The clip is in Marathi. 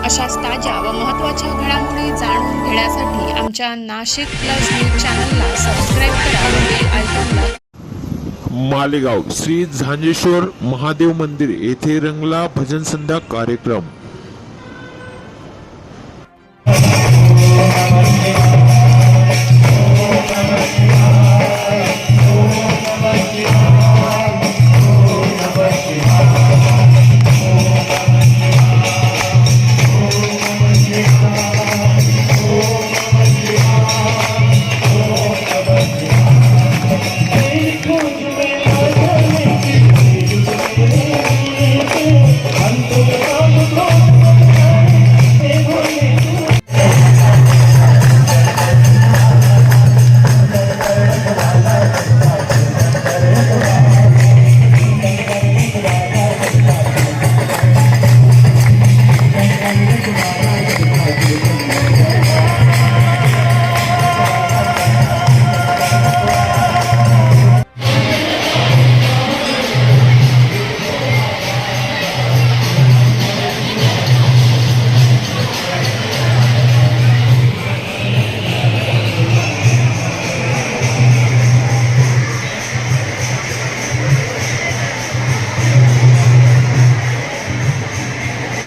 अशाच ताज्या व महत्त्वाच्या घडामोडी जाणून घेण्यासाठी आमच्या नाशिक प्लस न्यूज चॅनलला सबस्क्राईब करा व बेल आयकॉनला. मालेगाव श्री झांजेश्वर महादेव मंदिर येथे रंगला भजन संध्या कार्यक्रम.